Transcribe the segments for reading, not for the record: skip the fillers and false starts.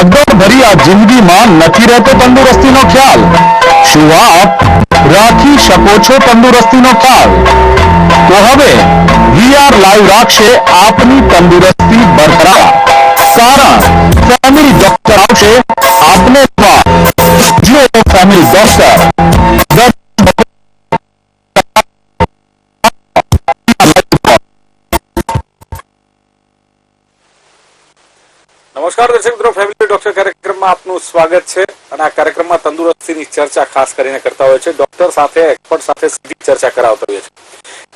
ભાગદોડ ભરી આ જિંદગીમાં નથી રહેતો તંદુરસ્તીનો ખ્યાલ। શું આપ રાખી શકો છો તંદુરસ્તીનો ખ્યાલ? તો હવે વીઆર લાઈવ રાખશે આપની તંદુરસ્તી બરકરાર। કારણ ફેમિલી ડોક્ટર આવશે આપને જો ફેમિલી ડોક્ટર। નમસ્કાર દર્શક મિત્રો, ફેમિલી ડોક્ટર કાર્યક્રમમાં આપનું સ્વાગત છે અને આ કાર્યક્રમમાં તંદુરસ્તીની ચર્ચા ખાસ કરીને કરતા હોય છે। ડોક્ટર સાથે, એક્સપર્ટ સાથે સીધી ચર્ચા કરાવતા હોય છે।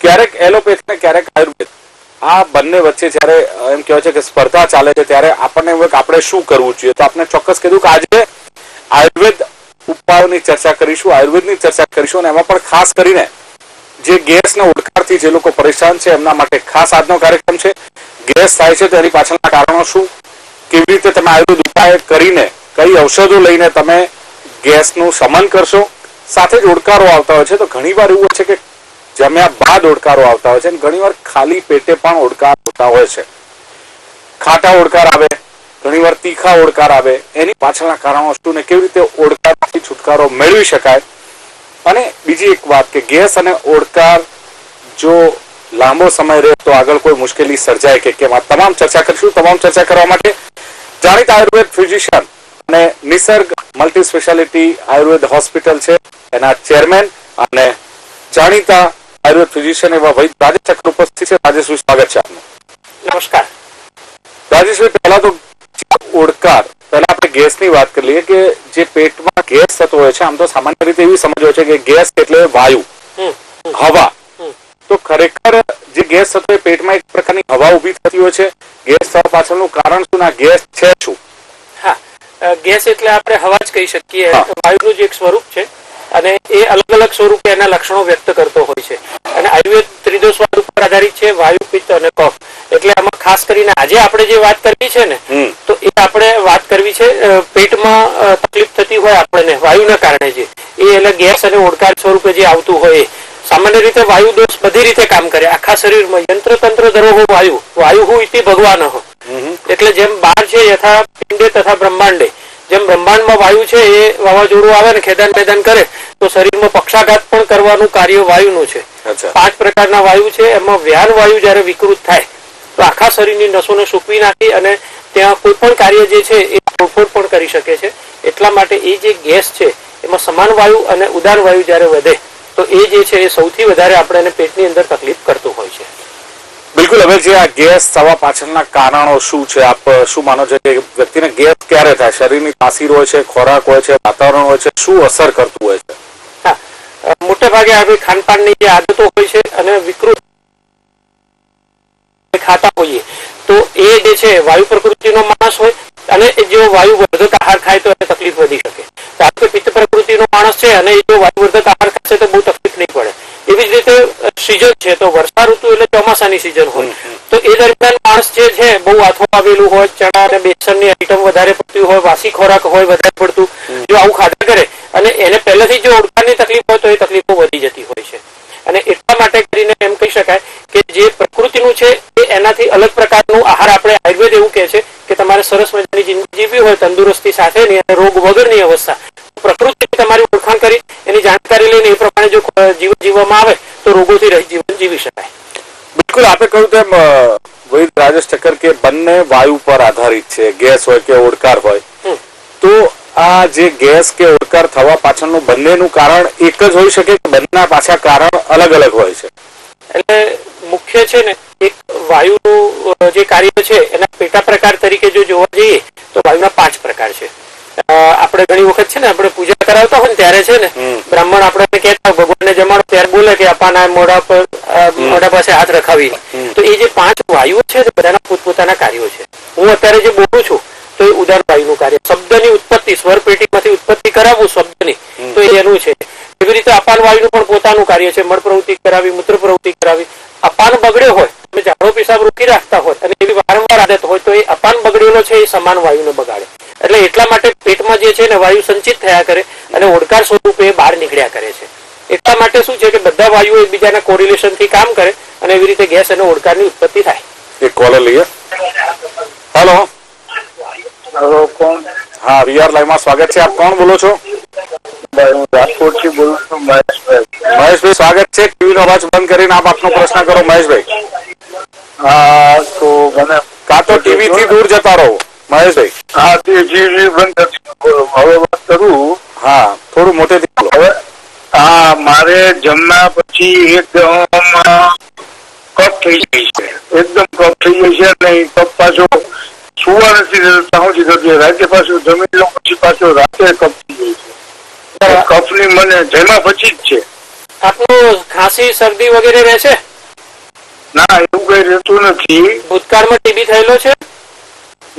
ક્યારેક એલોપેથી ને ક્યારેક આયુર્વેદ, આ બંને વચ્ચે જ્યારે એમ કહેવાય છે કે સ્પર્ધા ચાલે છે ત્યારે આપણને એવું કે આપણે શું કરવું જોઈએ। તો આપણે ચોક્કસ કીધું કે આજે આયુર્વેદ ઉપાયોની ચર્ચા કરીશું, આયુર્વેદની ચર્ચા કરીશું અને એમાં પણ ખાસ કરીને જે ગેસના ઓડકારથી જે લોકો પરેશાન છે એમના માટે ખાસ આજનો કાર્યક્રમ છે। ગેસ થાય છે તો એની પાછળના કારણો શું, કેવી રીતે તમે આયુર્વેદ ઉપાય કરીને કઈ ઔષધો લઈને તમે ગેસનું શમન કરશો। સાથે જ ઓડકારો આવતા હોય છે તો ઘણીવાર એવું હોય છે કે જમ્યા બાદ ઓડકારો આવતા હોય છે અને ઘણીવાર ખાલી પેટે પણ ઓડકાર હોતા હોય છે। ખાટા ઓડકાર આવે, ઘણીવાર તીખા ઓડકાર આવે, એની પાછળના કારણો શું ને કેવી રીતે ઓડકારથી છુટકારો મેળવી શકાય। અને બીજી એક વાત કે ગેસ અને ઓડકાર જો લાંબો સમય રહે તો આગળ કોઈ મુશ્કેલી સર્જાય કે કેમ, આ તમામ ચર્ચા કરીશું। તમામ ચર્ચા કરવા માટે જાણીતા આયુર્વેદ ફિઝિશિયન અને નિસર્ગ મલ્ટી સ્પેશિયાલિટી આયુર્વેદ હોસ્પિટલ છે એના ચેરમેન અને જાણીતા આયુર્વેદ ફિઝિશિયન એવા વૈદ રાજેશ ઠક્કર ઉપસ્થિત છે। રાજેશભાઈ, સ્વાગત છે આપનું। નમસ્કાર રાજેશભાઈ, પહેલા તો ઓડકાર, પહેલા આપણે ગેસની વાત કરી લઈએ કે જે પેટમાં ગેસ થતો હોય છે, આમ તો સામાન્ય રીતે એવી સમજ હોય છે કે ગેસ એટલે વાયુ, હવા। તો ખરેખર જે ગેસ થતો હોય પેટમાં એક પ્રકારની હવા ઊભી થતી હોય છે, ગેસ થવા પાછળનું કારણ શું, ના ગેસ છે શું? હા, ગેસ એટલે આપણે હવા જ કહી શકીએ। વાયુનું જ એક સ્વરૂપ છે અને એ અલગ અલગ સ્વરૂપે એના લક્ષણો વ્યક્ત કરતો હોય છે અને આયુર્વેદ ત્રિદોષવાદ ઉપર આધારિત છે, વાયુ, પિત્ત અને કફ। એટલે આમાં ખાસ કરીને આજે આપણે જે વાત કરવી છે ને, તો એ આપણે વાત કરવી છે પેટમાં તકલીફ થતી હોય આપણને વાયુના કારણે જે એ એટલે ગેસ અને ઓડકાર સ્વરૂપે જે આવતું હોય એ। સામાન્ય રીતે વાયુ દોષ બધી રીતે કામ કરે આખા શરીરમાં, યંત્ર તંત્ર ધરો વાયુ, વાયુ હું ઇતિ ભગવાન હો। એટલે જેમ બહાર છે યથા પિંડે તથા બ્રહ્માંડે, જેમ બ્રહ્માંડમાં વાયુ છે એ વાવાઝોડું આવે ને ખેદાન મેદાન કરે તો શરીરમાં પક્ષાઘાત પણ કરવાનું કાર્ય વાયુનું છે। 5 પ્રકારના વાયુ છે, એમાં વ્યાન વાયુ જયારે વિકૃત થાય તો આખા શરીરની નસોને સૂકવી નાખી અને ત્યાં કોઈ પણ કાર્ય જે છે એ તોડફોડ પણ કરી શકે છે। એટલા માટે એ જે ગેસ છે એમાં સમાન વાયુ અને ઉદાન વાયુ જયારે વધે તો એ જે છે એ સૌથી વધારે આપણે પેટની અંદર તકલીફ કરતું હોય છે। બિલકુલ। હવે જે આ ગેસ થવા પાછળના કારણો શું છે, આપ શું માનો છો કે વ્યક્તિને ગેસ ક્યારે થાય? શરીરની તાસીર હોય છે, ખોરાક હોય છે, વાતાવરણ હોય છે, શું અસર કરતું હોય છે? હા, મોટે ભાગે આવી ખાનપાનની જે આદતો હોય છે અને વિકૃત ખાતા હોઈએ તો એ જે છે વાયુ પ્રકૃતિનો માણસ હોય અને જો વાયુવર્ધક આહાર ખાય તો એને તકલીફ વધી શકે। કારણ કે પિત્ત પ્રકૃતિનો માણસ છે અને એ જો વાયુવર્ધક આહાર ખાશે તો બહુ તકલીફ નહીં પડે। એવી જ રીતે સિઝન છે તો વર્ષા ઋતુ એટલે ચોમાસાની સિઝન હોય તો એ દરમિયાન માણસ જે છે બહુ આથો આવેલું હોય, ચણા અને બેસનની આઈટમ વધારે પડતી હોય, વાસી ખોરાક હોય વધારે પડતું, જો આવું ખાધા કરે અને એને પહેલેથી જો ઓડકારની તકલીફ હોય તો એ તકલીફો વધી જતી હોય છે। અને એટલા માટે કરીને એમ કહી શકાય કે જે પ્રકૃતિનું છે એ એનાથી અલગ પ્રકારનું આહાર આપણે આયુર્વેદ એવું કહે છે કે તમારે સરસ મજાની જિંદગી જીવવી હોય તંદુરસ્તી સાથેની અને રોગ વગરની અવસ્થા, પ્રકૃતિ તમારી ઓળખાણ કરી એની જાણકારી લઈને એ પ્રમાણે જો જીવન જીવવામાં આવે તો રોગોથી રહિત જીવન જીવી શકાય। બિલકુલ, આપણે કહ્યું તેમ વૈદ રાજેશ ઠક્કર કે બંને વાયુ પર આધારિત છે, ગેસ હોય કે ઓડકાર હોય। તો આ જે ગેસ કે ઓડકાર થવા પાછળનું બંનેનું કારણ એક જ હોઈ શકે કે બંનેના પાછા કારણ અલગ અલગ હોય છે? એટલે મુખ્ય છે ને એક વાયુનું જે કાર્ય છે એના પેટા પ્રકાર તરીકે જો જોવા જઈએ તો વાયુના 5 પ્રકાર છે। આપણે ઘણી વખત છે ને આપણે પૂજા કરાવતા હોય ને ત્યારે છે ને બ્રાહ્મણ આપણે કહેતા ભગવાનને જમાડો ત્યારે બોલે કે અપાના મોઢા પાસે હાથ રખાવી, તો એ જે 5 વાયુઓ છે બધાના પોતપોતાના કાર્યો છે। હું અત્યારે જે બોલું છું તો એ ઉદાન વાયુનું કાર્ય, શબ્દની ઉત્પત્તિ, સ્વર પેટીમાંથી ઉત્પત્તિ કરાવવું શબ્દની તો એ એનું છે। એવી રીતે અપાન વાયુનું પણ પોતાનું કાર્ય છે, મળ પ્રવૃત્તિ કરાવી, મૂત્ર પ્રવૃત્તિ કરાવી। અપાન બગડ્યો હોય, તમે ઝાડો પેશાબ રોકી રાખતા હોય અને એવી વારંવાર આદત હોય તો એ અપાન બગડેલો છે એ સમાન વાયુને બગાડે। એટલે એટલા માટે પેટમાં જે છે ને વાયુ સંચિત થયા કરે અને ઓડકાર સ્વરૂપે બહાર નીકળ્યા કરે છે। એટલા માટે શું છે કે બધા વાયુઓ એકબીજાના કોરિલેશનથી કામ કરે અને એવી રીતે ગેસ અને ઓડકારની ઉત્પત્તિ થાય। એક કોલર લઈએ। હેલો, હેલો, કોણ? હા, વીઆર લાઈવ માં સ્વાગત છે. આપ કોણ બોલો છો? હું રાજકોટથી બોલું છું, મહેશભાઈ. મહેશભાઈ, સ્વાગત છે. ટીવી નો અવાજ બંધ કરીને આપ આપનો પ્રશ્ન કરો, મહેશભાઈ. હા, તો મને કાં તો ટીવી થી દૂર જતા રહો, મહેશભાઈ. હા, તે જી બંધ કરી. હવે વાત કરું. હા, થોડું મોટેથી બોલો. હવે હા, મારે જમવા પછી એકદમ કફ થઈ ગઈ છે. એકદમ કફ થઈ ગઈ છે. નહીં કફ પાછો સુવા નથી થતી. રાતે પાછું જમી લો પછી પાછો રાતે કફ થઈ ગઈ છે. કફની મને જમ્યા પછી જ છે. આપનું ખાંસી શરદી વગેરે રહેશે? ના, એવું કઈ રહેતું નથી. ભૂતકાળમાં ટીબી થયેલો છે?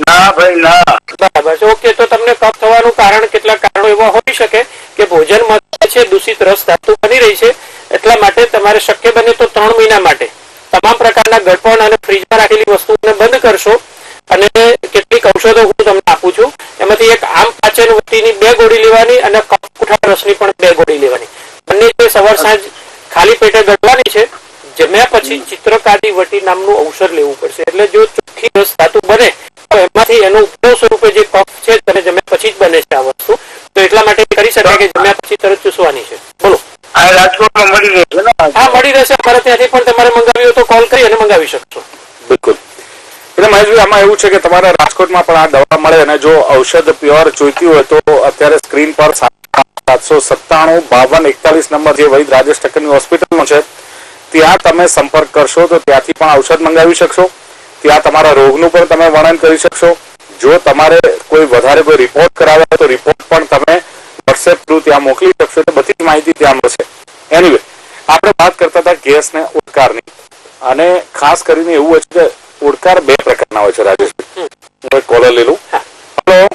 ના ભાઈ, ના. બરાબર છે. ઓકે, તો તમને કફ થવાનું કારણ કેટલાક કારણો એવા હોઈ શકે કે ભોજનમાં છે દૂષિત રસ ધાતુ બની રહી છે. એટલા માટે તમારે શક્ય બને તો 3 મહિના માટે તમામ પ્રકારના ગળપણ અને ફ્રીજમાં રાખેલી વસ્તુઓને બંધ કરશો. અને કેટલીક ઔષધો હું તમને આપું છું. એમાંથી એક આમ પાચન વટીની 2 ગોળી લેવાની અને કફ કુઠા રસની પણ 2 ગોળી લેવાની. બંને જે સવાર સાંજ ખાલી પેટે ગળવાની છે. જમ્યા પછી ચિત્રકાદી વટી નામનું ઔષધ લેવું પડશે. એટલે જો ચોખ્ખી રસ ધાતુ બને તો એમાંથી એનું ઉપદ્રવ સ્વરૂપે જે કફ છે તેને જમ્યા પછી જ બને છે આ વસ્તુ. તો એટલા માટે કરી શકાય કે જમ્યા પછી તરત ચૂસવાની છે. બોલો. આ રાજકોટમાં મળી રહેશે ને? હા, મળી રહેશે. અમારે ત્યાંથી પણ તમારે મંગાવી હોય તો કોલ કરી અને મંગાવી શકશો. બિલકુલ. એટલે મહેશભાઈ, આમાં એવું છે કે તમારે રાજકોટમાં પણ આ દવા મળે, અને જો ઔષધ પ્યોર જોઈતી હોય તો અત્યારે સ્ક્રીન પર 797 52 41 નંબર જે વૈદ રાજેશ ઠક્કરની હોસ્પિટલનો છે ત્યાં તમે સંપર્ક કરશો તો ત્યાંથી પણ ઔષધ મંગાવી શકશો. ત્યાં તમારા રોગનું પણ તમે વર્ણન કરી શકશો. જો તમારે કોઈ વધારે કોઈ રિપોર્ટ કરાવ્યા તો રિપોર્ટ પણ તમે વોટ્સએપ થ્રુ ત્યાં મોકલી શકશો. તો બધી જ માહિતી ત્યાં મળશે. એનીવે, આપણે વાત કરતા હતા ગેસ ને ઉડકારની, અને ખાસ કરીને એવું હોય છે કે ઉડકાર 2 પ્રકારના હોય છે. રાજેશભાઈ, હું એક કોલર લઈ લઉં. હેલો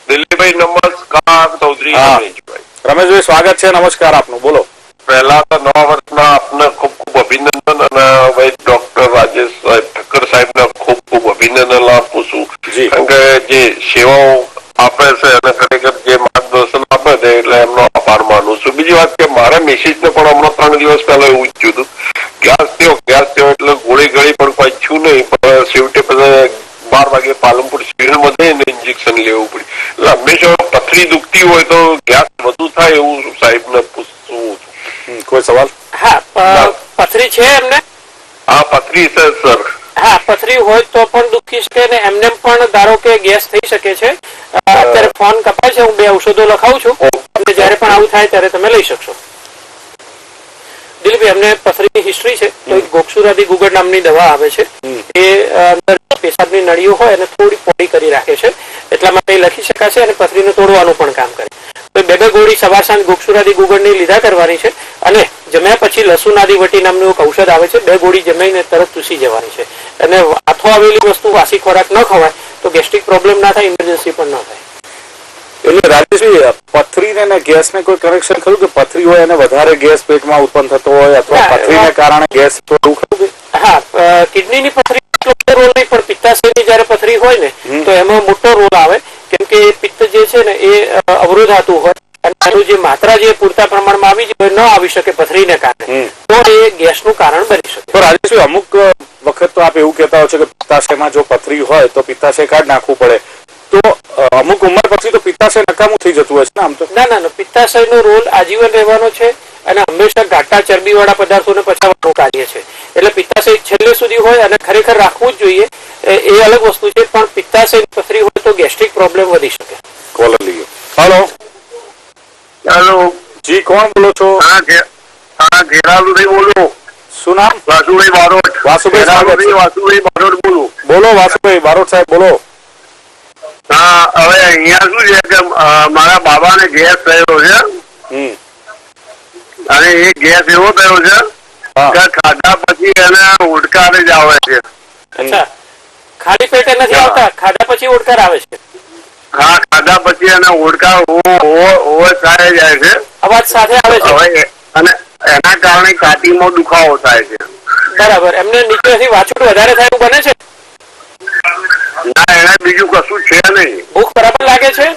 દિલ્હીભાઈ, નમસ્કાર. ચૌધરી રમેશભાઈ. રમેશભાઈ, સ્વાગત છે. નમસ્કાર આપનું, બોલો. પહેલા તો નવા વર્ષમાં આપને ખૂબ ખૂબ અભિનંદન, અને ભાઈ ડોક્ટર રાજેશ ઠક્કર સાહેબને ખૂબ ખૂબ અભિનંદન આપું છું. કારણ કે જે સેવાઓ આપે છે અને ખરેખર જે માર્ગદર્શન આપે છે એટલે એમનો આભાર માનું છું. બીજી વાત કે મારા મિસિસને પણ હમણાં 3 દિવસ પહેલા એવું જ થયું હતું. ગેસ થયો એટલે ગોળી ગળી પણ કોઈ થયું નહીં, પણ છેવટે પછી 12 વાગે પાલનપુર સિવિલમાં જઈને ઇન્જેક્શન લેવું પડ્યું. એટલે હંમેશા પથરી દુખતી હોય તો ગેસ વધુ થાય એવું સાહેબને પૂછવું. કોઈ સવાલ? હા, પથરી છે એમને? હા, પથરી છે સર. હા, પથરી હોય તો પણ દુખી શકે ને એમને પણ ધારો કે ગેસ થઈ શકે છે. અત્યારે ફોન કપાય છે, હું 2 ઔષધો લખાવું છું. તમને જયારે પણ આવું થાય ત્યારે તમે લઈ શકશો. દિલીપભાઈ, અમને પથરીની હિસ્ટ્રી છે તો એક ગોક્ષુરાદી ગુગળ નામની દવા આવે છે. એ અંદર પેશાબની નળીઓ હોય અને થોડી પોળી કરી રાખે છે. એટલા માટે લખી શકાશે અને પથરીને તોડવાનું પણ કામ કરે. તો 2 ગોળી સવાર સાંજ ગોક્ષુરાદી ગુગળની લીધા કરવાની છે. અને જમ્યા પછી લસુનાદી વટી નામનું એક ઔષધ આવે છે. 2 ગોળી જમીને તરત ચૂસી જવાની છે. અને હાથો આવેલી વસ્તુ વાસી ખોરાક ન ખવાય તો ગેસ્ટ્રિક પ્રોબ્લેમ ના થાય, ઇમરજન્સી પણ ન થાય. એટલે રાજેશભાઈ, પથરીને અને ગેસને કોઈ કનેક્શન ખરું કે પથરી હોય અને વધારે ગેસ પેટમાં ઉત્પન્ન થતો હોય અથવા પથરીને કારણે ગેસ એવું ખરું? હા, કિડનીની પથરી રોલ નહીં, પણ પિત્તાશયની જયારે પથરી હોય ને તો એમાં મોટો રોલ આવે. કેમ કે પિત્ત જે છે ને એ અવરોધાતું હોય અને એનું જે માત્રા જે પૂરતા પ્રમાણમાં આવી જાય ન આવી શકે પથરીને કારણે, તો એ ગેસનું કારણ બની શકે. તો રાજેશભાઈ, અમુક વખત તો આપ એવું કહેતા હોય છે કે પિત્તાશયમાં જો પથરી હોય તો પિત્તાશય કાઢ નાખવું પડે. તો અમુક ઉંમર પછી તો પિત્તાશય નકામું થઈ જતું હોય છે ને આમ તો? ના, પિત્તાશયનો રોલ આજીવન રહેવાનો છે અને હંમેશા ઘાટા ચરબી વાળા પદાર્થોને પચાવવાનું કાર્ય છે. એટલે પિત્તાશય છેલ્લે સુધી હોય અને ખરેખર રાખવું જ જોઈએ, એ અલગ વસ્તુ છે. પણ પિત્તાશયની પથરી હોય તો ગેસ્ટ્રિક પ્રોબ્લેમ વધી શકે. કોલર લઈએ. હેલો. હેલો જી, કોણ બોલો છો? હા, ઘેરાલુભાઈ બોલો. શું નામ? વાસુભાઈ બારોટ. વાસુભાઈ બારોટ બોલું. બોલો વાસુભાઈ બારોટ સાહેબ, બોલો. હા, હવે અહીંયા શું છે કે મારા બાબાને ગેસ થયો છે. અને એ ગેસ એવો થયો છે કે ખાધા પછી એને ઉડકાર જ આવે છે. અચ્છા, ખાલી પેટે નથી આવતા, ખાધા પછી ઉડકાર આવે છે? હા, ખાધા પછી એને ઉડકાર થાય જાય છે. અવાજ સાથે આવે છે. હવે અને એના કારણે છાતીમાં દુખાવો થાય છે. બરાબર. એમને નીચેથી વાછોડ વધારે થાય એવું બને છે? ના, એને બીજું કશું છે નહીં. ભૂખ બરાબર લાગે છે?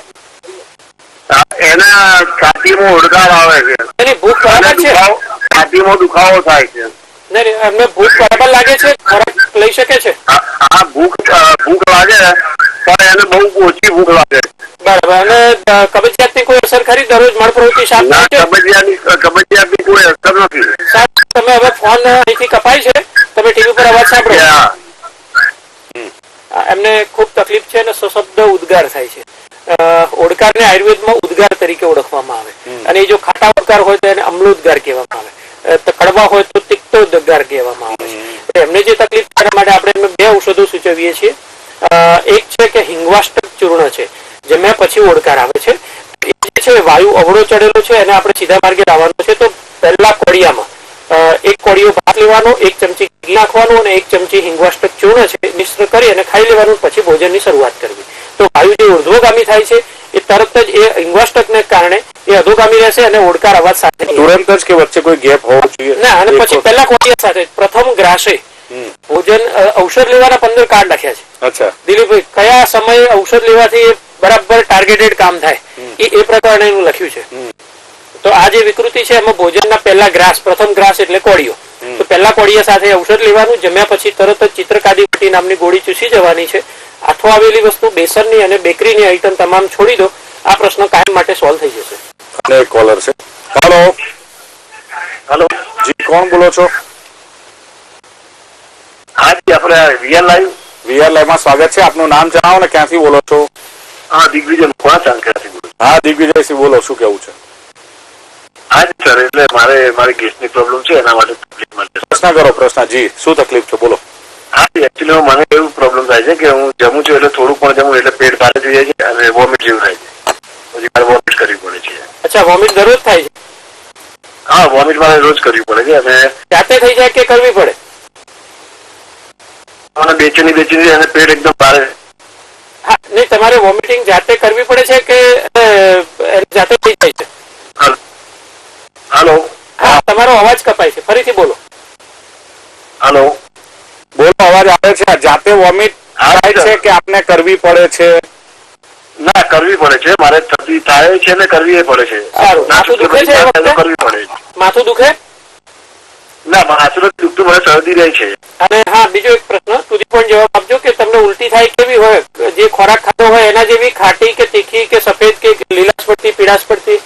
એને છાતીમાં ઉડકાર આવે છે. એની ભૂખ બરાબર છે? છાતીમાં દુખાવો થાય છે. નહીં, એમને ભૂખ બરાબર લાગે છે? ખોરાક લઈ શકે છે? હા, ભૂખ લાગે પણ એને બહુ ઓછી ભૂખ લાગે. બરાબર. અને કબજિયાતની કોઈ અસર ખરી? દરરોજ મળ પ્રવૃત્તિ સાફ ના, થાય છે? કબજિયાતની કોઈ અસર નથી. સાહેબ, તમે હવે ફોન અહીંથી કપાય છે, તમે ટીવી પર અવાજ સાંભળો. હા. એમને ખૂબ તકલીફ છે અને સશબ્દ ઉદ્ગાર થાય છે. ઓડકારને આયુર્વેદમાં ઉદ્ગાર તરીકે ઓળખવામાં આવે, અને એ જો ખાટા ઉદ્ગાર હોય તો એને અમ્લોદ્ગાર કહેવામાં આવે, કડવા હોય તો તિક્તોદ્ગાર કહેવામાં આવે છે. એમને જે તકલીફ છે એના માટે આપણે એમને 2 ઔષધો સૂચવીએ છીએ. એક છે કે હિંગવાષ્ટક ચૂર્ણ છે, જમ્યા પછી ઓડકાર આવે છે. એ જે છે વાયુ અવળો ચડેલો છે એને આપણે સીધા માર્ગે લાવવાનો છે. તો પહેલા કોળિયામાં એક કોળિયો ભાત લેવાનો, 1 ચમચી ઘી નાખવાનું અને 1 ચમચી હિંગવાષ્ટક ચૂર્ણ છે મિશ્ર કરી અને ખાઈ લેવાનું, પછી ભોજનની શરૂઆત કરવી. તો વાયુ જે ઉર્ધ્વગામી થાય છે એ તરત જ એ હિંગવાષ્ટકને કારણે એ અધોગામી રહેશે અને ઓડકાર અવાજ સાથે તુરંત જ કે વચ્ચે કોઈ ગેપ હોવો જોઈએ ના. અને પછી પહેલા કોળિયા સાથે પ્રથમ ગ્રાસે ભોજન ઔષધ લેવાના 15 કાર્ડ લખ્યા છે. અચ્છા, દિલીપભાઈ, કયા સમયે ઔષધ લેવાથી બરાબર ટાર્ગેટેડ કામ થાય એ પ્રકારે એનું લખ્યું છે. તો આ જે વિકૃતિ છે એમાં ભોજનના પહેલા ગ્રાસ, પ્રથમ ગ્રાસ એટલે કોળિયો, તો પહેલા કોળિયા સાથે ઔષધ લેવાનું. જમ્યા પછી તરત જ ચિત્રકાદીવટી નામની ગોળી ચૂસી જવાની છે. આથો આવેલી વસ્તુ, બેસનની અને બેકરીની આઈટમ તમામ છોડી દો. આ પ્રશ્ન કાયમ માટે સોલ્વ થઈ જશે. અને એક કોલર છે. હેલો. હેલો. જી, કોણ બોલો છો? હાજી, આપણે વીઆર લાઈવ માં સ્વાગત છે. આપનું નામ જણાવો ને ક્યાંથી બોલો છો? હા, દિગ્વિજય ચાંદખેડાથી બોલું. હા, દિગ્વિજયસિંહ બોલો, શું કેવું છે? હાજી સર, એટલે મારી ગેસની પ્રોબ્લેમ છે, એના માટે તકલીફ માટે. પ્રશ્ન કરો. પ્રશ્ન. જી, શું તકલીફ છે? બોલો. હાજી, એકચ્યુઅલી મને એવું પ્રોબ્લેમ થાય છે કે હું જમું છું એટલે થોડું પણ જમું એટલે પેટ ભારે થઈ જાય છે અને વોમિટ જેવું થાય છે. પછી મારે વોમિટ કરવી પડે છે. અચ્છા, વોમિટ દરરોજ થાય છે? હા, વોમિટ મારે રોજ કરવી પડે છે. અને જાતે થઈ જાય કે કરવી પડે? મને બેચેની અને પેટ એકદમ ભારે. હા, નહીં, તમારે વોમિટિંગ જાતે કરવી પડે છે કે જાતે થઈ જાય છે? હાલો. હા, તમારો અવાજ કપાય છે, ફરીથી બોલો. હાલો. બોલો, અવાજ આવે છે. જાતે વોમિટ થાય છે કે આપને કરવી પડે છે? ના, કરવી પડે છે. મારે થતી થાય છે ને કરવી પડે છે. સારું. માથું દુખે છે એ વખતે? કરવી પડે. માથું દુખે? ના, માથું નથી દુખતું, મને શરદી રહી છે. અને હા, બીજો એક પ્રશ્ન, સુધી પણ જવાબ આપજો કે તમને ઉલટી થાય કેવી હોય? જે ખોરાક ખાધો હોય એના જેવી, ખાટી કે તીખી કે સફેદ કે લીલાશ પડતી, પીળાશ પડતી?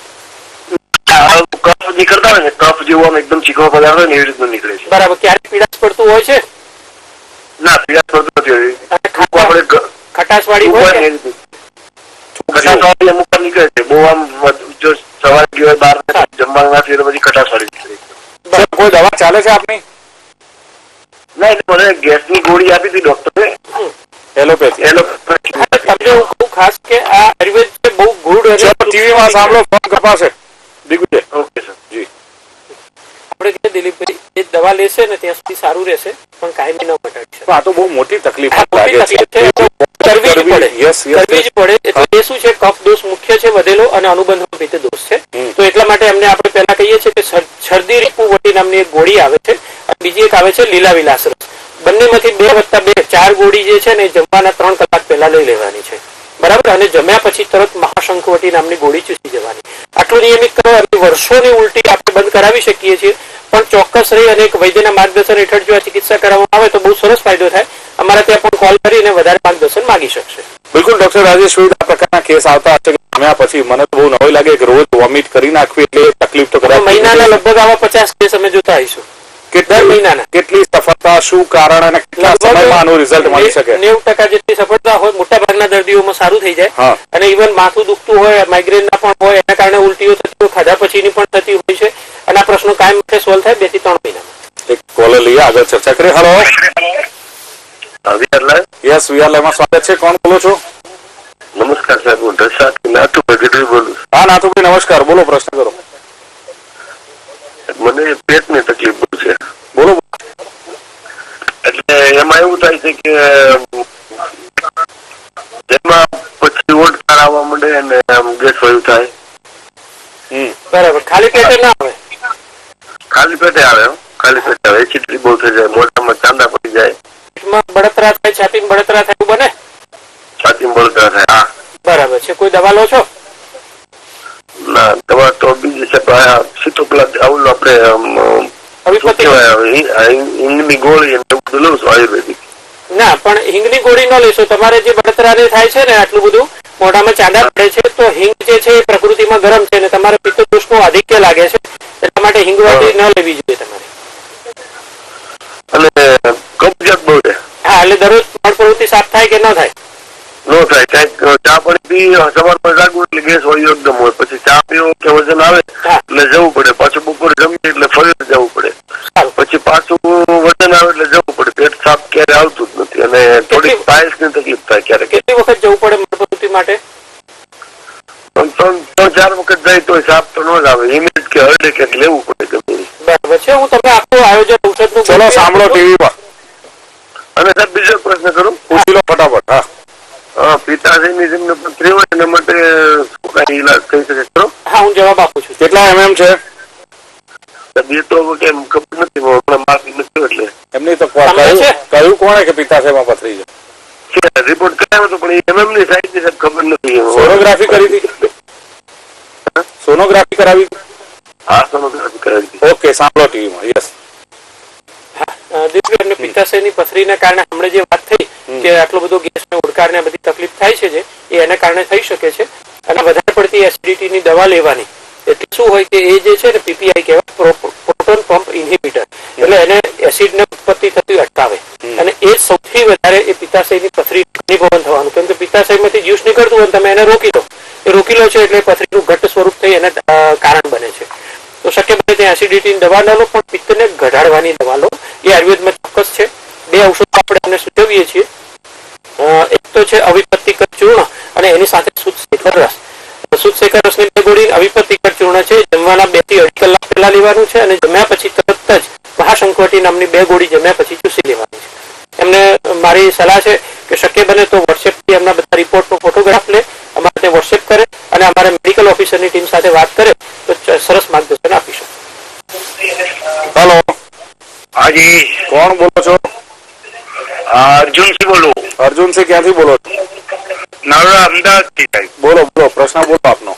કફ નીકળતા હોય ને, કફ જેવો આમ એકદમ ચીકણો પદાર્થ હોય ને એવી રીતનું નીકળે છે. બરાબર. ક્યારેક પીળાશ પડતું હોય છે? ના, પીડાશ પડતું નથી. આપણે ખટાશ વાળી હોય કે? ખટાશ વાળી અમુક વાર નીકળે છે. બહુ આમ જો સવારે ગયો હોય બહાર જમવાનું ના થયું તો પછી ખટાશ વાળી નીકળે. કોઈ દવા ચાલે છે આપની? ના, એટલે મને ગેસની ગોળી આપી હતી ડોક્ટરે. એલોપેથી. તમને હું કહું ખાસ કે આ આયુર્વેદ છે બહુ ગુડ. અને ટીવીમાં સાંભળો, ફોન કપાશે. દિગ્વિજય. Okay sir. જી. આપણે કહીએ દિલીપભાઈ, એ દવા લેશે ને ત્યાં સુધી સારું રહેશે, પણ કાયમી ન મટાડશે. આ તો બહુ મોટી તકલીફ મોટી લાગે તકલીફ છે, કરવી જ પડે. કરવી જ પડે. એટલે એ શું છે, કફ દોષ મુખ્ય છે વધેલો અને અનુબંધ પિત્ત દોષ છે. તો એટલા માટે એમને આપણે પહેલા કહીએ છીએ કે શરદી રીપુવટી નામની એક ગોળી આવે છે, અને બીજી એક આવે છે લીલા વિલાસ રસ. બંનેમાંથી 2 + 2 4 ગોળી જે છે ને એ જમવાના 3 કલાક પહેલા લઈ લેવાની છે. બરાબર. અને જમ્યા પછી તરત મહાશંખવટી નામની ગોળી ચૂસી જવાની. આટલું નિયમિત કરો અને વર્ષોની ઉલટી આપણે બંધ કરાવી શકીએ છીએ. પણ ચોક્કસ રહી અને એક વૈદ્યના માર્ગદર્શન હેઠળ જો આ ચિકિત્સા કરવામાં આવે તો બહુ સરસ ફાયદો થાય. અમારા ત્યાં પણ કોલ કરીને વધારે માર્ગદર્શન માંગી શકશે. બિલકુલ. ડોક્ટર રાજેશ, આ પ્રકારના કેસ આવતા હશે જમ્યા પછી. મને તો બહુ નવાઈ લાગે કે રોજ વોમિટ કરી નાખવી એટલે તકલીફ તો કદાચ મહિનાના લગભગ આવા 50 કેસ અમે જોતા આવીશું. દર મહિનાના. કેટલી સફળતા, શું કારણ અને કેટલા સમયમાં આનું રિઝલ્ટ મળી શકે? 90% જેટલી સફળતા હોય. મોટા ભાગના દર્દીઓમાં સારું થઈ જાય. અને ઇવન માથું દુખતું હોય, માઇગ્રેનના પણ હોય, એના કારણે ઉલટીઓ થતી હોય, ખાધા પછીની પણ થતી હોય છે. અને આ પ્રશ્નો કાયમ માટે સોલ્વ થાય 2 થી 3 મહિનામાં. એક કોલર લઈએ, આગળ ચર્ચા કરીએ. હેલો. યસ, વીઆરલાઈવમાં સ્વાગત છે. કોણ બોલો છો? નમસ્કાર સાહેબ, હું નાથુભાઈ બોલું. હા, નાથુભાઈ નમસ્કાર. બોલો, પ્રશ્ન કરો. મને પેટની તકલીફ બહુ છે. બોલો. એટલે એમાં એવું થાય છે કે જેમાં પછી ઓડકાર આવવા માંડે અને આમ ગેસ વાયુ થાય. બરાબર. ખાલી પેટે ના આવે? ખાલી પેટે આવે. ખાલી પેટે આવે. એસિડિટી બહુ થઈ જાય, મોઢામાં ચાંદા પડી જાય, પેટમાં બળતરા થાય, છાતીમાં બળતરા થાય, બને? છાતીમાં બળતરા થાય. હા. બરાબર છે. કોઈ દવા લો છો? ના, દવા તો બીજી છે. સીતોપલા આવું આપણે હિંગની ગોળી એવું બધું લઉં છું આયુર્વેદિક. ના, પણ હિંગની ગોળી ન લેશો. તમારે જે બળતરાને થાય છે ને આટલું બધું, મોઢામાં ચાંદા પડે છે તો હિંગ જે છે એ પ્રકૃતિમાં ગરમ છે અને તમારે પિત્તદોષનું આધિક્ય લાગે છે એટલા માટે હિંગવાદી ન લેવી જોઈએ તમારે. અને કબજિયાત બહુ છે. હા, એટલે દરરોજ મળ પ્રવૃત્તિ સાફ થાય કે ન થાય? નો થાય. કઈક ચા પાણી પી સવારમાં જાગવું એટલે ગેસ હોય એકદમ હોય, પછી ચા પીવો કે વજન આવે હા. એટલે જવું પડે, પાછું બપોરે જમીએ એટલે ફરી જવું પડે, સારું. પછી પાછું વજન આવે એટલે જવું પડે. પેટ સાફ ક્યારે આવતું જ નથી અને થોડીક પાયસ ની તકલીફ થાય ક્યારેક. કેટલી વખત જવું પડે મળ પ્રવૃત્તિ માટે? 3-4 વખત જાય તો સાફ તો ન જ આવે. ઇમિડિયેટ કે હરડે ક્યાંક લેવું પડે ગમે તે. બરાબર છે. હું તમને આખું આયોજન ઔષધનું ચલો સાંભળો ટીવી પર, અને સાહેબ બીજો પ્રશ્ન કરું? પૂછી લો ફટાફટ. હા, પિતાશ્રીની જેમને પથરી હોય એના માટે શું કાંઈ ઈલાજ થઈ શકે ખરો? હા, હું જવાબ આપું છું. કેટલા MM છે બે તો કેમ ખબર નથી, હમણાં માફી નથી એટલે એમની? તો તમને છે? કહ્યું કોણે કે પિત્તાશયમાં પથરી છે? રિપોર્ટ કરાવ્યો તો પણ એમ ની સાઈડ ની સાહેબ ખબર નથી. સોનોગ્રાફી કરી હતી? સોનોગ્રાફી કરાવી હતી? હા, સોનોગ્રાફી કરાવી હતી. ઓકે, સાંભળો ટીવીમાં. યસ. દિવ્ય, એમને પિત્તાશયની પથરીના કારણે હમણાં જે વાત થઈ કે આટલો બધો ગેસ ને ઓડકાર ને બધી તકલીફ થાય છે જે એ એના કારણે થઈ શકે છે. અને વધારે પડતી એસિડિટીની દવા લેવાની એટલે શું હોય કે એ જે છે ને PPI કહેવાય, પ્રોટોન પંપ ઇન્હિબિટર, એટલે એને એસિડ ને ઉત્પત્તિ થતી અટકાવે અને એ સૌથી વધારે એ પિત્તાશયની પથરી ઘનીભવન થવાનું, કેમ કે પિત્તાશયમાંથી જ્યુસ નીકળતું હોય તમે એને રોકી લો, એ રોકી લો છો એટલે પથરીનું ઘટ્ટ સ્વરૂપ થઈ એને કારણ બને છે. તો શક્ય બને ત્યાં એસિડિટીની દવા ન લો, પણ પિત્તને ઘટાડવાની દવા લો. એ આયુર્વેદમાં ચોક્કસ છે. 2 ઔષધો આપણે એને સૂચવીએ છીએ. એક તો છે અવિપત્તિકર ચૂર્ણ અને એની સાથે શુદ્ધ શેખર રસ. શુદ્ધ શેખર રસની 2 ગોળી, અવિપત્તિકર ચૂર્ણ છે જમવાના 2 થી 2.5 કલાક પહેલા લેવાનું છે અને જમ્યા પછી તરત જ મહાશંકવટી નામની 2 ગોળી જમ્યા પછી ચૂસી લેવાની છે. એમને મારી સલાહ છે કે શક્ય બને તો વોટ્સએપથી એમના બધા રિપોર્ટનો ફોટોગ્રાફ લે, અમારે તે વોટ્સએપ કરે અને અમારે મેડિકલ ઓફિસરની ટીમ સાથે વાત કરે તો સરસ માર્ગદર્શન આપીશું. હેલો, હાજી, કોણ બોલો છો? અર્જુનસિંહ બોલું. અર્જુનસિંહ, ક્યાંથી બોલો છો? નવરા અમદાવાદ થી સાહેબ. બોલો બોલો, પ્રશ્ન બોલો આપનો.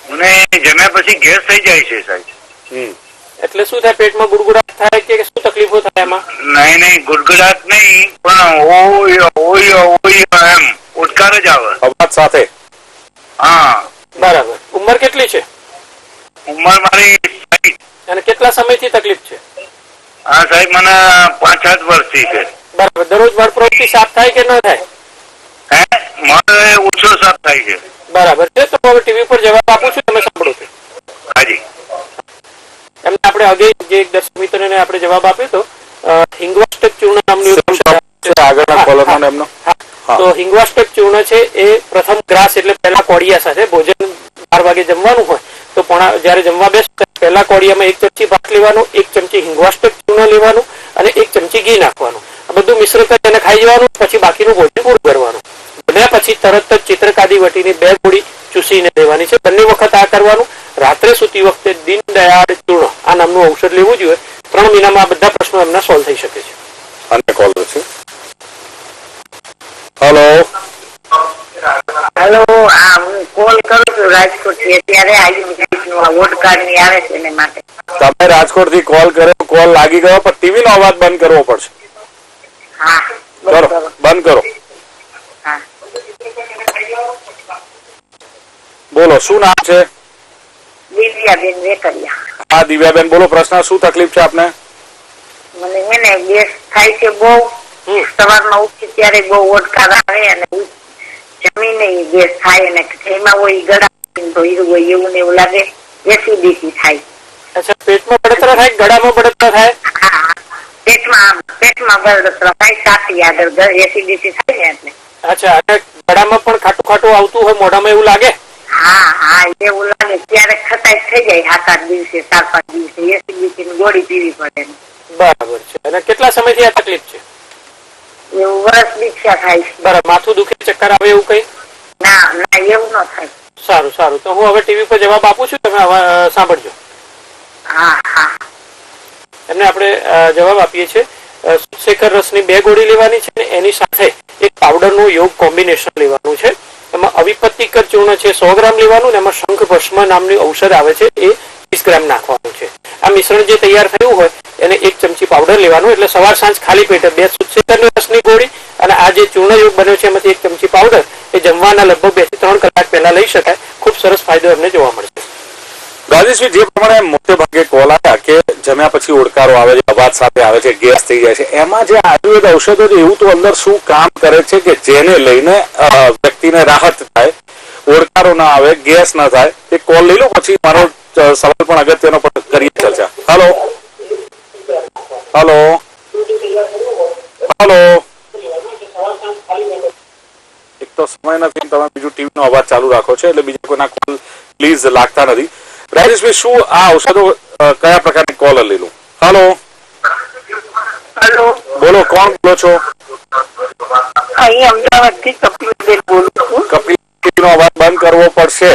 મને જમ્યા પછી ગેસ થઈ જાય છે સાહેબ. એટલે શું થાય? પેટમાં ગુડગુડાટ થાય કે શું તકલીફો થાય એમાં? નહીં, ગુડગુડાટ નહીં, પણ ઓય એમ ઉડકાર જ આવે અવાજ સાથે. હા. બરાબર. ઉંમર કેટલી છે? ઉંમર મારી 60. અને કેટલા સમયથી તકલીફ છે? હા સાહેબ, મને 5-7 વર્ષથી છે. બરાબર. દરરોજ મળ પ્રવૃત્તિ સાફ થાય કે ન થાય? હે, મારે ઓછો સાફ થાય છે. બરાબર છે. તો હવે ટીવી પર જવાબ આપું છું, તમે સાંભળો છો. હાજી. એમને આપણે અગે જે એક દર્શક મિત્રને આપણે જવાબ આપ્યો તો હિંગવાષ્ટક ચૂર્ણ નામનું આગળના કોલરનો એમનો. તો હિંગવાષ્ટક ચૂર્ણ છે એ પ્રથમ ગ્રાસ એટલે પહેલા કોડિયા સાથે ભોજન 12 વાગે જમવાનું હોય તો જયારે જમવા બેસો પહેલા કોડિયામાં 1 ચમચી ભાત લેવાનું, 1 ચમચી હિંગવાષ્ટક ચૂર્ણ લેવાનું અને 1 ચમચી ઘી નાખવાનું. આ બધું મિશ્ર કરી એને ખાઈ જવાનું, પછી બાકીનું ભોજન પૂરું કરવાનું. બન્યા પછી તરત જ ચિત્રકાદી વટીની 2 ગોળી ચૂસીને લેવાની છે. બંને વખત આ કરવાનું. રાત્રે સૂતી વખતે દીનદયાળ ચૂર્ણ આ નામનું ઔષધ લેવું જોઈએ. 3 મહિનામાં આ બધા પ્રશ્નો એમના સોલ્વ થઈ શકે છે. અન્ય કોલર છે. હેલો, હેલો, હું કોલ કરું છું રાજકોટ થી. અત્યારે આયુર્વેદિકનું વોટ કાર્ડ ની આવે છે એને માટે. તમે રાજકોટ થી કોલ કર્યો, કોલ લાગી ગયો, પણ ટીવી નો અવાજ બંધ કરવો પડશે. હા, કરો, બંધ કરો. હા. બોલો, શું નામ છે? દિવ્યાબેન વેકરિયા. હા દિવ્યાબેન, બોલો પ્રશ્ન, શું તકલીફ છે આપને? મને છે ને ગેસ થાય છે બહુ. સવારમાં ઉઠી ત્યારે બહુ ઓડકાર આવે અને જમીને ગેસ થાય અને એમાં હોય ગળા ધોયું હોય એવું ને એવું લાગે. એસિડિટી થાય. અચ્છા, પેટમાં બળતરા થાય, ગળામાં બળતરા થાય? હા, પેટમાં બળતરા થાય, છાતી આગળ એસિડિટી થાય ને એટલે. અચ્છા, અને ગળામાં પણ ખાટું ખાટું આવતું હોય, મોઢામાં એવું લાગે? હા, એવું લાગે. ક્યારેક ખટાઈ થઈ જાય 7-8 દિવસે, 4-5 દિવસે. એસિડિટી ની ગોળી પીવી પડે. બરાબર છે. અને કેટલા સમયથી આ તકલીફ છે? એવું વર્ષ દીક્ષા થાય છે. બરાબર. માથું દુખે, ચક્કર આવે એવું કઈ? ના, એવું ન થાય. સારું સારું. તો હું હવે ટીવી પર જવાબ આપું છું, તમે સાંભળજો. હા. એમને આપણે જવાબ આપીએ છીએ. શેખર રસની 2 ગોળી લેવાની છે અને એની સાથે એક પાવડરનું યોગ કોમ્બિનેશન લેવાનું છે. એમાં અવિપત્તિકર ચૂર્ણ છે 100 ગ્રામ લેવાનું ને એમાં શંખ ભસ્મ નામની ઔષધ આવે છે એ 25 ગ્રામ નાખવાનું છે. આ મિશ્રણ જે તૈયાર થયું હોય એને 1 ચમચી પાવડર લેવાનું, એટલે સવાર સાંજ ખાલી પેટે 2 સુતસેતરની રસની ગોળી અને આ જે ચૂર્ણયુક્ત બન્યો છે એમાંથી 1 ચમચી પાવડર એ જમવાના લગભગ 2 થી 3 કલાક પહેલા લઈ શકાય. ખૂબ સરસ ફાયદો એમને જોવા મળશે. રાજેશભાઈ, જે પ્રમાણે મોટે ભાગે કોલ આવ્યા કે જમ્યા પછી ઓડકારો આવે છે, અવાજ સાથે આવે છે, ગેસ થઈ જાય છે, એમાં જે આયુર્વેદ ઔષધો છે એવું તો અંદર શું કામ કરે છે કે જેને લઈને વ્યક્તિને રાહત થાય, ઓડકારો ના આવે, ગેસ ના થાય? એ કોલ લઈ લો, પછી મારો સવાલ પણ અગત્યનો પણ કરીએ ચર્ચા. હલો હલો હલો, એક તો સમય નથી, તમે બીજું ટીવી નો અવાજ ચાલુ રાખો છો એટલે બીજા કોઈના કોલ પ્લીઝ લાગતા નથી. રાજેશભાઈ, શું આ ઔષધો કયા પ્રકારની કોલ લઈ લઉં? હલો હેલો, બોલો, કોણ બોલો છો? અહીં અમદાવાદથી કપિલબેન બોલું છું. કપિલ નો અવાજ બંધ કરવો પડશે,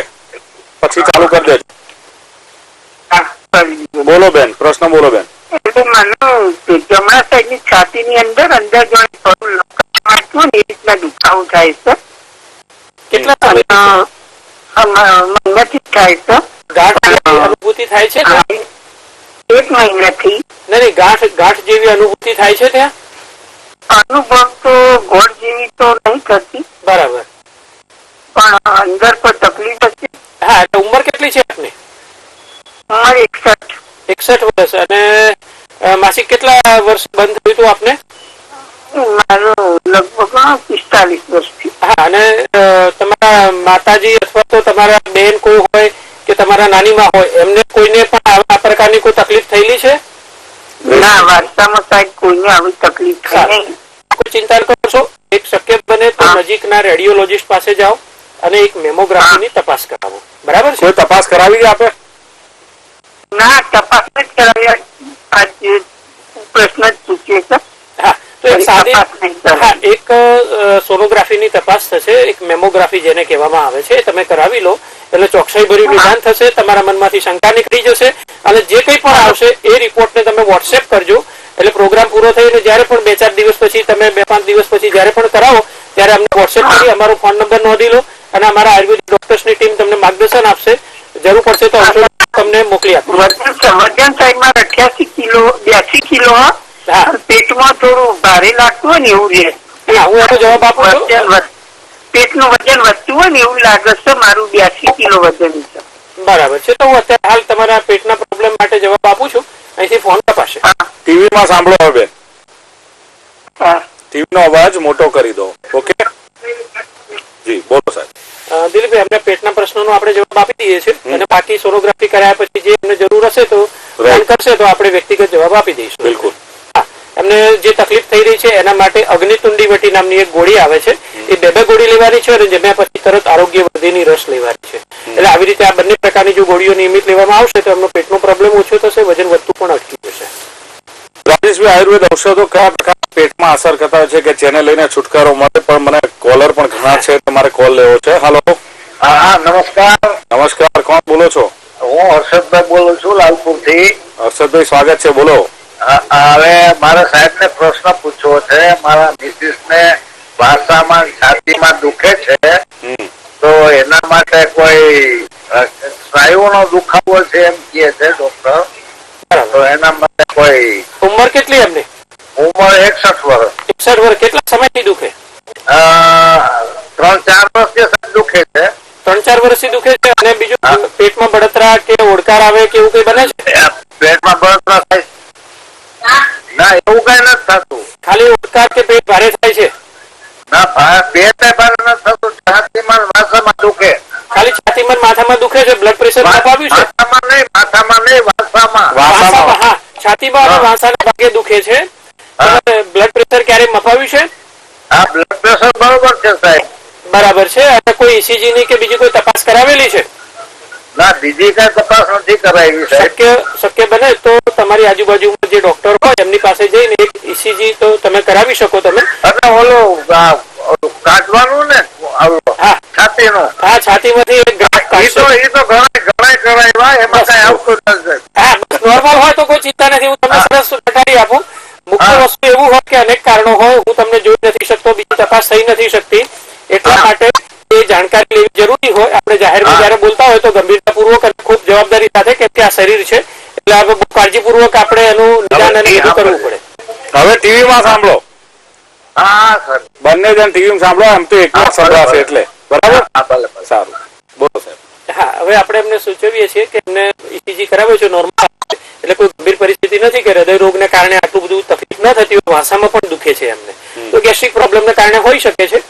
પછી ચાલુ કરી દેજો. બોલો બેન, પ્રશ્ન બોલો બેન. એટલે મને જમણા સાઈડની છાતીની અંદર અંદર જોડે થોડું લખાતું ને એ રીતના દુખાવો થાય છે. કેટલા મહિનાથી થાય છે. ગાંઠ જેવી અનુભૂતિ થાય છે ત્યાં? 1 મહિનાથી. નહીં, ગાંઠ જેવી અનુભૂતિ થાય છે ત્યાં? અનુભવ તો ગોળ જેવી તો નહીં થતી, બરાબર. પણ અંદર પર તકલીફ છે. હા, એટલે ઉંમર કેટલી છે આપની? ઉંમર 61. 61 વર્ષ. અને માસિક કેટલા વર્ષ બંધ થયું હતું આપને? મારું લગભગ 45 વર્ષથી. હા, અને તમારા માતાજી અથવા તો તમારા બેન કોઈ હોય કે તમારા નાની માં હોય, એમને કોઈને પણ આ પ્રકારની કોઈ તકલીફ થયેલી છે? ના, વાર્તામાં સાહેબ કોઈને આવી તકલીફ થઈ નહીં. કોઈ ચિંતા ન કરશો. એક શક્ય બને તો નજીકના રેડિયોલોજીસ્ટ પાસે જાઓ અને એક મેમોગ્રાફીની તપાસ કરાવો. બરાબર છે? કોઈ તપાસ કરાવી આપે? ના, તપાસ જ કરાવ્યા. આ પ્રશ્ન જ પૂછીએ છે. હા, તો એક સાદી તપાસ નહીં કરાવી. હા, એક સોનોગ્રાફીની તપાસ થશે, એક મેમોગ્રાફી જેને કહેવામાં આવે છે, તમે કરાવી લો એટલે ચોકસાઈ ભર્યું નિદાન થશે, તમારા મનમાંથી શંકા નીકળી જશે અને જે કંઈ પણ આવશે એ રિપોર્ટને તમે વોટ્સએપ કરજો. એટલે પ્રોગ્રામ પૂરો થઈને જ્યારે પણ 2-4 દિવસ પછી, તમે 2-5 દિવસ પછી જ્યારે પણ કરાવો ત્યારે અમને વોટ્સએપ કરી અમારો ફોન નંબર નોંધી લો અને અમારા આયુર્વેદિક ડોક્ટર્સની ટીમ તમને માર્ગદર્શન આપશે. જરૂર પડશે તો ઔષધ તમને મોકલી આપો. વજન સાઈડમાં 88 કિલો 82 કિલો. હા, પેટમાં થોડું ભારે લાગતું હોય ને એવું રહે. હા, હું એનો જવાબ આપું છું. પેટનું વજન વધતું હોય ને એવું લાગે છે. મારું 82 કિલો વજન છે. બરાબર છે. તો હું અત્યારે હાલ તમારા પેટના પ્રોબ્લેમ માટે જવાબ આપું છું. અહીંથી ફોન તપાસે. ટીવી માં સાંભળો હવે બેન, હા. ટીવી નો અવાજ મોટો કરી દો. ઓકે જી, બોલો સાહેબ. દિલીપભાઈ, અમને પેટના પ્રશ્નોનો આપણે જવાબ આપી દઈએ છીએ અને બાકી સોનોગ્રાફી કરાયા પછી જે એમને જરૂર હશે તો ફોન કરશે તો આપણે વ્યક્તિગત જવાબ આપી દઈશું. બિલકુલ. હા, એમને જે તકલીફ થઈ રહી છે એના માટે અગ્નિતુંડી વટી નામની એક ગોળી આવે છે. એ 2 ગોળી લેવાની છે અને જમ્યા પછી તરત આરોગ્ય વધીની રસ લેવાની છે. એટલે આવી રીતે આ બંને પ્રકારની જો ગોળીઓ નિયમિત લેવામાં આવશે તો એમનો પેટનો પ્રોબ્લેમ ઓછો થશે, વજન વધતું પણ અટકી જશે. રાજેશભાઈ, આયુર્વેદ ઔષધો કયા પ્રકારના પેટમાં અસર કરતા હોય છે કે જેને લઈને છુટકારો મળે? પણ મને કોલર પણ ઘણા છે, તમારે કોલ લેવો છે. હાલો. હા, નમસ્કાર. નમસ્કાર, કોણ બોલો છો? હું હર્ષદભાઈ બોલું છું, લાલપુર થી. હર્ષદભાઈ, સ્વાગત છે, બોલો. હવે મારા સાહેબ ને પ્રશ્ન પૂછવો છે. મારા મિસિસ ને ભાષામાં છાતીમાં દુખે છે, તો એના માટે કોઈ સ્નાયુનો દુખાવો છે એમ કહે છે ડોક્ટર. તો એના માટે કોઈ ઉંમર કેટલી એમની? ઉંમર 61 વર્ષ. 61 વર્ષ. કેટલા સમયથી દુખે? 3-4 વર્ષથી દુખે છે. 3-4 વર્ષથી દુખે છે. અને બીજું પેટમાં બળતરા કે ઓડકાર આવે કે એવું કઈ બને છે? પેટમાં બળતરા થાય? ના, એવું કઈ નથી થતું. ખાલી ઓડકાર કે પેટ ભારે થાય છે? ના, પેટ ભારે નથી થતું. છાતીમાં વાસામાં દુખે. ખાલી છાતીમાં માથામાં દુખે છે? બ્લડ પ્રેશર મપાવ્યું છે? માથામાં નહીં, વાસામાં. વાસામાં. હા, છાતીમાં અને વાસાના ભાગે દુખે છે. બ્લડ પ્રેશર ક્યારે મપાવ્યું છે? હા, બ્લડ પ્રેશર બરોબર છે સાહેબ. બરાબર છે. અને કોઈ ECG ની કે બીજી કોઈ તપાસ કરાવેલી છે? ના, બીજી કઈ તપાસ નથી કરાવી સાહેબ. શક્ય બને તો તમારી આજુબાજુમાં જે ડોક્ટર હોય એમની પાસે જઈને એક ECG તો તમે કરાવી શકો તમે. અને ઓલું કાઢવાનું ને છાતીનું. હા, છાતીમાંથી એક ગ્રાફ કાઢશો. એ તો ઘણા કરાવ્યા, એમાં કઈ આવતું નથી. હા, નોર્મલ હોય તો કોઈ ચિંતા નથી. હું તમને સરસ બતાવી આપું. મુખ્ય વસ્તુ એવું હોય કે અનેક કારણો હોય, હું તમને જોઈ નથી શકતો, બીજી તપાસ થઈ નથી શકતી, એટલા માટે એ જાણકારી લેવી જરૂરી હોય. આપણે જાહેરમાં જયારે બોલતા હોય તો ગંભીરતાપૂર્વક કાળજીપૂર્વક અને ખૂબ જવાબદારી સાથે, કેમ કે આ શરીર છે એટલે આપણે બહુ કાળજીપૂર્વક આપણે એનું નિદાન અને બધું કરવું પડે. હવે ટીવી માં સાંભળો, હા સર. બંને જણ ટીવી માં સાંભળો, એમ તો એકલા જ સંભળાશે એટલે બરાબર. હા ભલે ભલે. સારું, બોલો સાહેબ. હા, હવે આપણે એમને સૂચવીએ છીએ કે એમને ECG કરાવ્યો છે નોર્મલ, એટલે કોઈ ગંભીર પરિસ્થિતિ નથી કે હૃદય રોગને કારણે આટલું બધું તકલીફ ન થતી હોય, વાસામાં પણ દુખે છે એમને, તો ગેસ્ટ્રિક પ્રોબ્લેમને કારણે હોઈ શકે છે.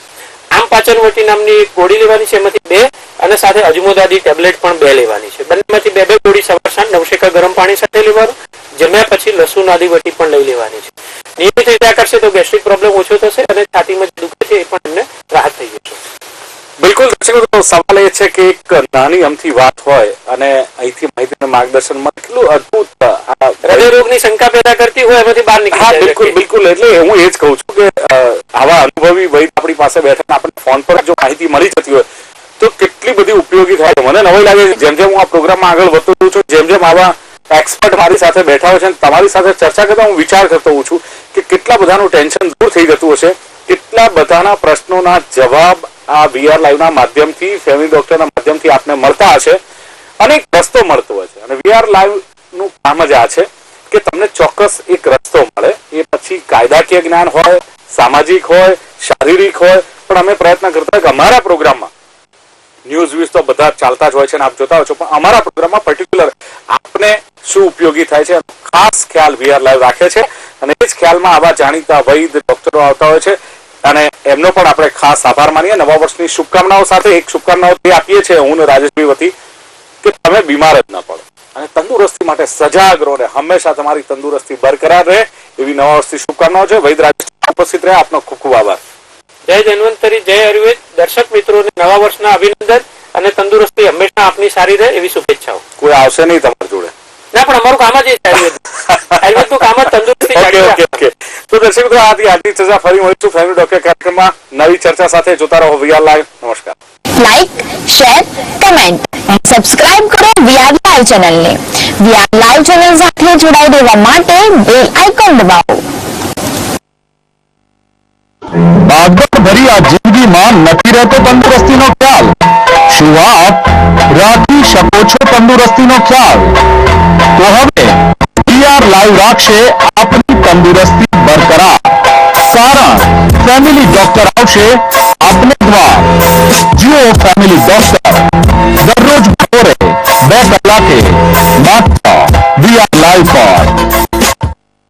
આમ પાચનવટી નામની એક ગોળી લેવાની છે, એમાંથી 2, અને સાથે અજમોદાદી ટેબ્લેટ પણ 2 લેવાની છે. બંનેમાંથી 2 ગોળી સવાર સાંજ નવશેકા ગરમ પાણી સાથે લેવાનું. જમ્યા પછી લસુન આદિ વટી પણ લઈ લેવાની છે. નિયમિત રીતે આ કરશે તો ગેસ્ટ્રિક પ્રોબ્લેમ ઓછો થશે અને છાતીમાં જે દુખે છે એ પણ એમને રાહત થઈ જશે. બિલકુલ દર્શક મિત્રો, સવાલ એ છે કે એક નાની અમથી વાત હોય અને અહીંથી માહિતી અને માર્ગદર્શન મળે, કેટલું અદભુત હૃદય રોગની શંકા પેદા કરતી હોય એમાંથી બહાર નીકળી હા જાય. બિલકુલ બિલકુલ. એટલે હું એ જ કહું છું કે આવા અનુભવી વૈદ આપણી પાસે બેઠા આપણે ફોન પર જો માહિતી મળી જતી હોય તો કેટલી બધી ઉપયોગી થાય. મને નવાઈ લાગે છે જેમ જેમ હું આ પ્રોગ્રામમાં આગળ વધતો હોઉં છું, જેમ જેમ આવા એક્સપર્ટ મારી સાથે બેઠા હોય છે અને તમારી સાથે ચર્ચા કરતા હું વિચાર કરતો હોઉં છું કે કેટલા બધાનું ટેન્શન દૂર થઈ જતું હશે, કેટલા બધાના પ્રશ્નોના જવાબ આ VR લાઈવના માધ્યમથી, ફેમિલી ડોક્ટરના માધ્યમથી આપને મળતા હશે અને એક રસ્તો મળતો હોય છે. અને VR લાઈવ નું કામ જ આ છે કે તમને ચોક્કસ એક રસ્તો મળે. એ પછી કાયદાકીય જ્ઞાન હોય, સામાજિક હોય, શારીરિક હોય, પણ અમે પ્રયત્ન કરતા હોય કે અમારા પ્રોગ્રામમાં ન્યૂઝ વ્યુઝ તો બધા ચાલતા જ હોય છે અને આપ જોતા હોય છો, પણ અમારા પ્રોગ્રામમાં પર્ટિક્યુલર આપને શું ઉપયોગી થાય છે ખાસ ખ્યાલ VR લાઈવ રાખે છે. અને એ જ ખ્યાલમાં આવા જાણીતા વૈદ ડોક્ટરો આવતા હોય છે અને એમનો પણ આપણે ખાસ આભાર માનીએ. નવા વર્ષની શુભકામનાઓ સાથે એક શુભકામનાઓ તે આપીએ છીએ હું ને રાજેશભાઈ વતી કે તમે બીમાર જ ન પડો અને તંદુરસ્તી માટે સજાગ રહો ને હંમેશા તમારી તંદુરસ્તી બરકરાર રહે એવી નવા વર્ષની શુભકામનાઓ છે. વૈદ રાજેશ ઉપસ્થિત રહ્યા, આપનો ખૂબ ખૂબ આભાર. જય ધન્વંતરી, જય આયુર્વેદ. દર્શક મિત્રોને નવા વર્ષના અભિનંદન અને તંદુરસ્તી હંમેશા આપની સારી રહે એવી શુભેચ્છાઓ. કોઈ આવશે નહીં તમારી જોડે? ના, પણ અમારું કામ જ એ છે આયુર્વેદ. આયુર્વેદનું કામ જ તંદુરસ્તી જાળવી રાખવું. તો દર્શક મિત્રો, આજની ચર્ચા ફરી મળીશું ફેમિલી ડોક્ટર કાર્યક્રમમાં નવી ચર્ચા સાથે. જોતા રહો VR લાઈવ. નમસ્કાર. લાઈક, શેર, કમેન્ટ અને સબસ્ક્રાઇબ કરો VR લાઈવ ચેનલને. VR લાઈવ ચેનલ સાથે જોડાઈ રહેવા માટે બેલ આઇકોન દબાવો. ભાગદોડ ભરી આ જિંદગીમાં નથી રહેતો તંદુરસ્તીનો ખ્યાલ. શું આપ રાખી શકો છો તંદુરસ્તીનો ખ્યાલ? તો હવે VR લાઈવ રાખશે આપની તંદુરસ્તી બરકરાર. કારણ ફેમિલી ડોક્ટર આવશે આપને દ્વાર. જુઓ ફેમિલી ડોક્ટર દરરોજ બપોરે 2 કલાકે માત્ર VR લાઈવ પર.